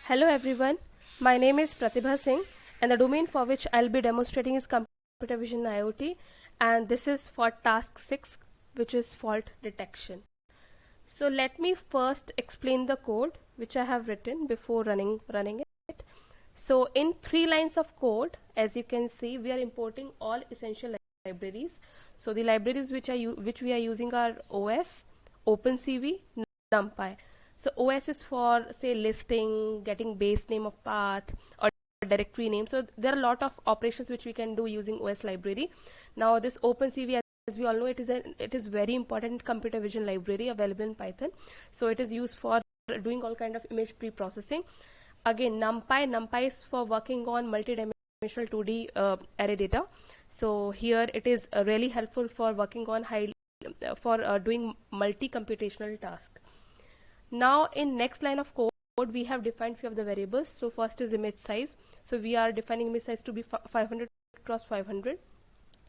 Hello everyone, my name is Pratibha Singh and the domain for which I'll be demonstrating is Computer Vision IoT, and this is for task 6, which is fault detection. So let me first explain the code which I have written before running it. So in 3 lines of code, as you can see, we are importing all essential libraries. So the libraries which we are using are OS, OpenCV, NumPy. So OS is for say listing, getting base name of path or directory name. So there are a lot of operations which we can do using OS library. Now this OpenCV, as we all know, it is very important computer vision library available in Python. So it is used for doing all kind of image pre-processing. Again, NumPy is for working on multi-dimensional 2D array data. So here it is really helpful for working on doing multi-computational task. Now in next line of code, we have defined few of the variables. So first is image size. So we are defining image size to be 500 cross 500.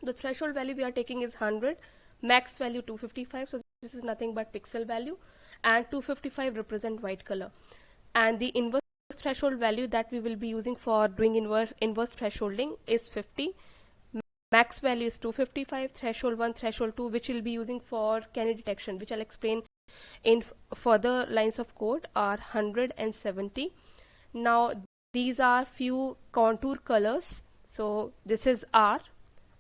The threshold value we are taking is 100, max value 255. So this is nothing but pixel value, and 255 represent white color. And the inverse threshold value that we will be using for doing inverse thresholding is 50. Max value is 255, threshold 1, threshold 2, which we'll be using for canny detection, which I'll explain in further lines of code, are 170. Now these are few contour colors. So this is R.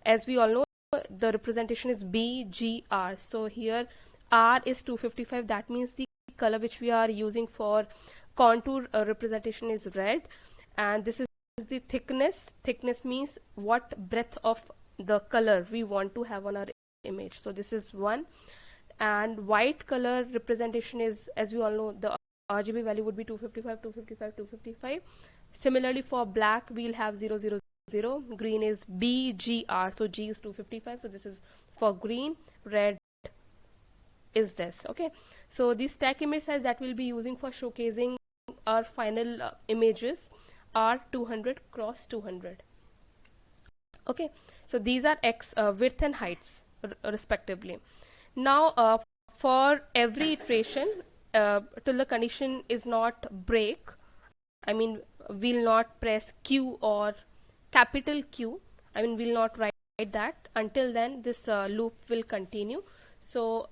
As we all know, the representation is BGR. So here R is 255. That means the color which we are using for contour representation is red, and this is the thickness. Thickness means what breadth of the color we want to have on our image. So this is 1. And white color representation is, as we all know, the RGB value would be 255, 255, 255. Similarly for black, we'll have 000. Green is BGR, so G is 255. So this is for green. Red is this. Okay, so the stack image size that we'll be using for showcasing our final images are 200 cross 200. Okay, so these are width and heights respectively. Now for every iteration, till the condition is not break, I mean we'll not press Q or capital Q, I mean we'll not write that. Until then this loop will continue. So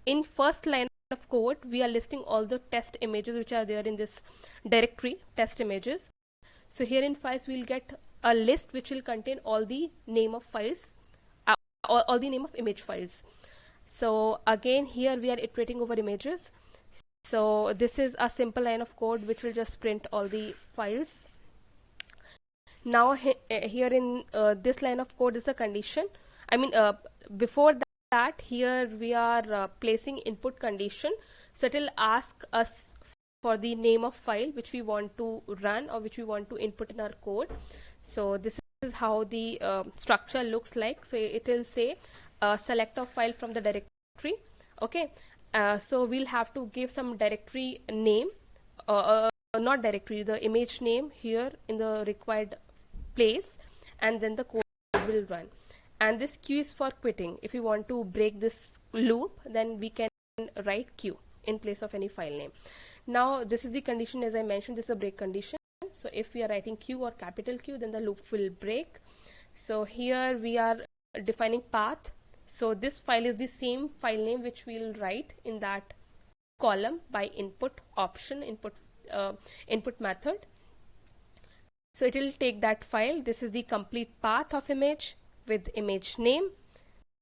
in first line of code, we are listing all the test images which are there in this directory, test images. So here in files, we'll get a list which will contain all the name of files, all the name of image files. So again, here we are iterating over images. So this is a simple line of code which will just print all the files. Now here in this line of code is a condition. I mean before that, here we are placing input condition. So it will ask us for the name of file which we want to run or which we want to input in our code. So this is how the structure looks like. So it will say select a file from the directory. Okay, so we'll have to give some directory name, not directory, the image name here in the required place, and then the code will run. And this Q is for quitting. If we want to break this loop, then we can write Q in place of any file name. Now this is the condition, as I mentioned, this is a break condition. So if we are writing Q or capital Q, then the loop will break. So here we are defining path. So this file is the same file name which we'll write in that column by input option, input method. So it will take that file. This is the complete path of image with image name,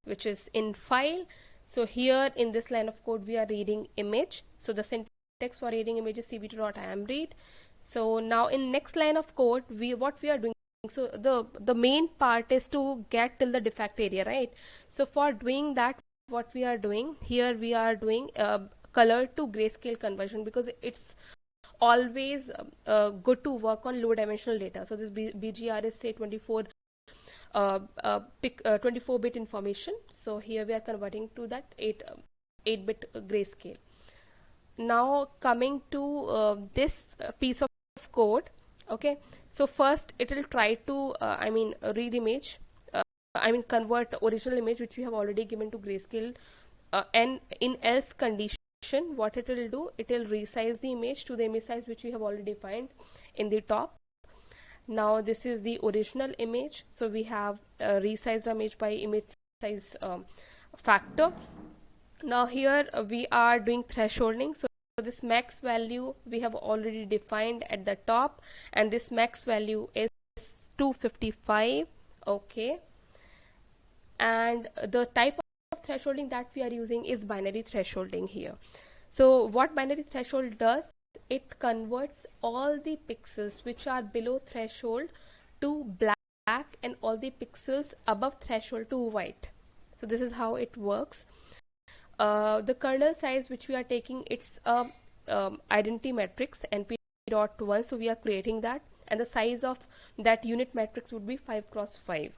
which is in file. So here in this line of code, we are reading image. So the syntax for reading image is cv2.imread. So now in next line of code, what we are doing, so the main part is to get till the defect area, right? So for doing that, what we are doing here, we are doing color to grayscale conversion, because it's always good to work on low dimensional data. So this BGR is say 24 24-bit information. So here we are converting to that 8-bit grayscale. Now coming to this piece of code. Okay, so first it will try to read image, convert original image which we have already given to grayscale, and in else condition detection, what it will do, it will resize the image to the image size which we have already defined in the top. Now this is the original image, so we have resized image by image size factor. Now here we are doing thresholding, so this max value we have already defined at the top, and this max value is 255. Okay, and the type of thresholding that we are using is binary thresholding here. So what binary threshold does, it converts all the pixels which are below threshold to black and all the pixels above threshold to white. So this is how it works. The kernel size which we are taking, it's a identity matrix np.1, so we are creating that, and the size of that unit matrix would be 5 cross 5.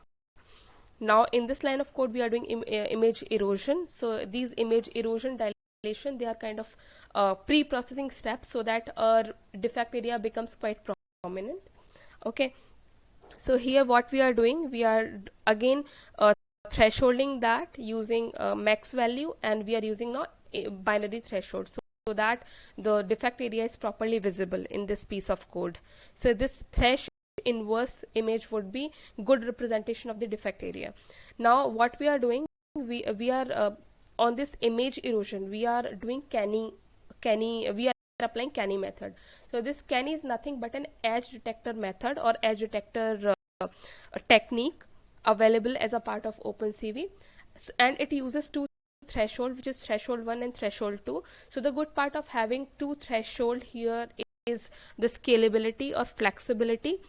Now in this line of code we are doing image erosion. So these image erosion dilation, they are kind of pre-processing steps so that our defect area becomes quite prominent. Okay, so here what we are doing, we are again thresholding that using max value, and we are using now a binary threshold, so that the defect area is properly visible in this piece of code. So this thresh inverse image would be good representation of the defect area. Now what we are doing, we are on this image erosion, we are doing canny, we are applying canny method. So this canny is nothing but an edge detector method or edge detector technique available as a part of OpenCV, and it uses two threshold, which is threshold 1 and threshold 2. So the good part of having two threshold here is the scalability or flexibility,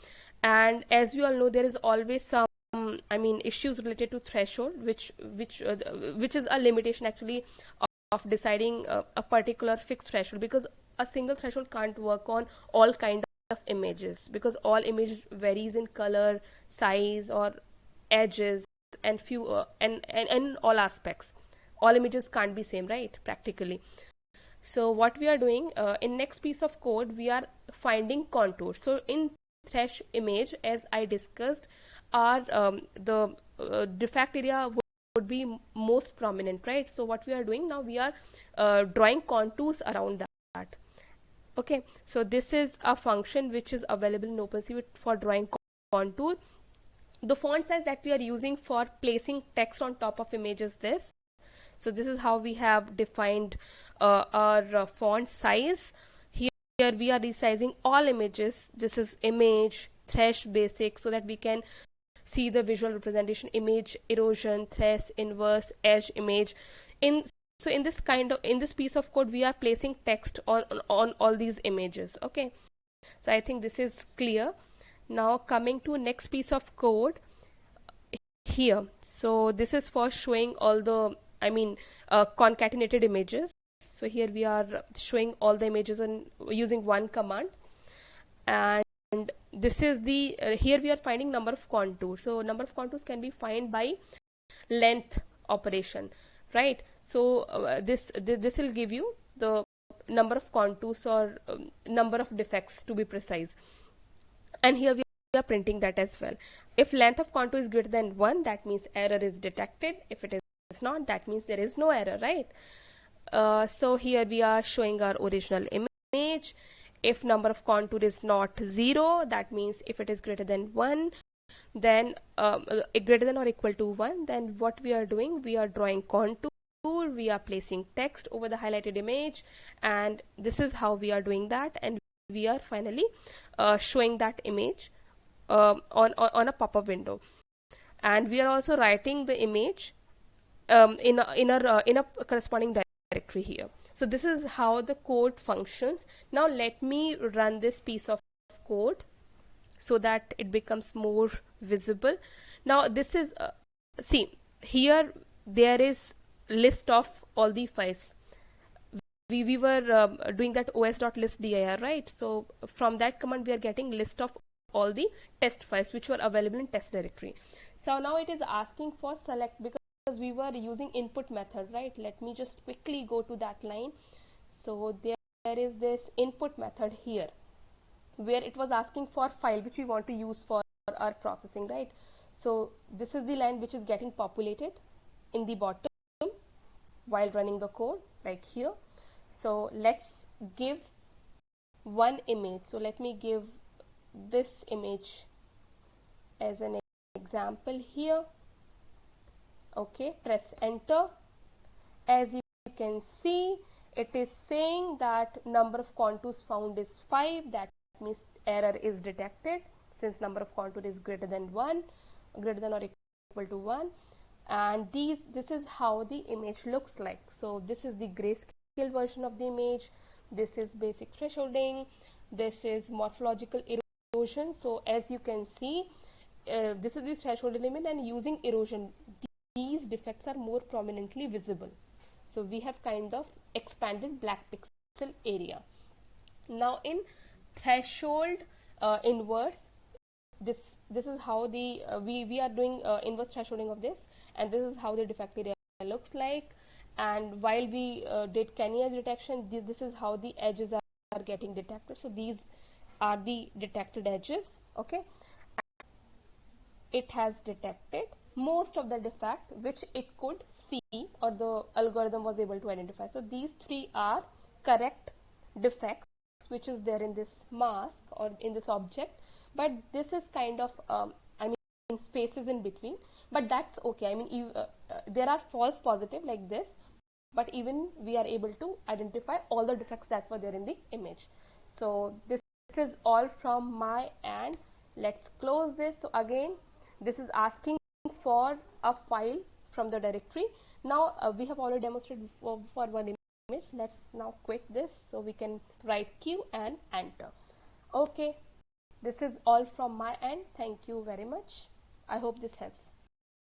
and as we all know, there is always some issues related to threshold, which is a limitation actually of deciding a particular fixed threshold, because a single threshold can't work on all kind of images, because all images varies in color, size, or edges, and few and all aspects. All images can't be same, right, practically. So what we are doing in next piece of code, we are finding contours. So in thresh image, as I discussed, are the defect area would be most prominent, right? So what we are doing now, we are drawing contours around that. Okay, so this is a function which is available in OpenCV for drawing contour. The font size that we are using for placing text on top of image is this. So this is how we have defined our font size. Here we are resizing all images. This is image, thresh basic, so that we can see the visual representation, image erosion, thresh inverse, edge image. So in this piece of code, we are placing text on all these images. Okay, so I think this is clear. Now coming to next piece of code here. So this is for showing all the concatenated images. So here we are showing all the images and using one command, and this is the here we are finding number of contours. So number of contours can be found by length operation, right? So this will give you the number of contours, or number of defects to be precise, and here we are printing that as well. If length of contour is greater than 1, that means error is detected. If it is not, that means there is no error, right? So here we are showing our original image. If number of contour is not 0, that means if it is greater than 1, then greater than or equal to 1, then what we are doing, we are drawing contour, we are placing text over the highlighted image, and this is how we are doing that, and we are finally showing that image on a pop-up window, and we are also writing the image in a corresponding directory here. So this is how the code functions. Now let me run this piece of code so that it becomes more visible. Now this is see, here there is list of all the files. We were doing that os.listdir, right? So from that command we are getting list of all the test files which were available in test directory. So now it is asking for select, because we were using input method, right? Let me just quickly go to that line. So there is this input method here where it was asking for file which we want to use for our processing, right? So this is the line which is getting populated in the bottom while running the code, like here. So let's give one image. So let me give this image as an example here. Okay, press enter. As you can see, it is saying that number of contours found is 5. That means error is detected since number of contour is greater than or equal to 1. And this is how the image looks like. So this is the grayscale version of the image. This is basic thresholding. This is morphological erosion. So as you can see, this is the threshold element, and using erosion, these defects are more prominently visible. So we have kind of expanded black pixel area. Now in threshold inverse, this is how the we are doing inverse thresholding of this, and this is how the defect area looks like. And while we did Kenny edge detection, this is how the edges are getting detected. So these are the detected edges. Okay, it has detected most of the defect which it could see, or the algorithm was able to identify. So these three are correct defects which is there in this mask or in this object, but this is kind of I mean spaces in between, but that's okay. I mean there are false positive like this, but even we are able to identify all the defects that were there in the image. So this is all from my end. Let's close this. So again, this is asking for a file from the directory. Now we have already demonstrated for one image. Let's now quit this so we can write Q and enter. Okay, this is all from my end. Thank you very much. I hope this helps.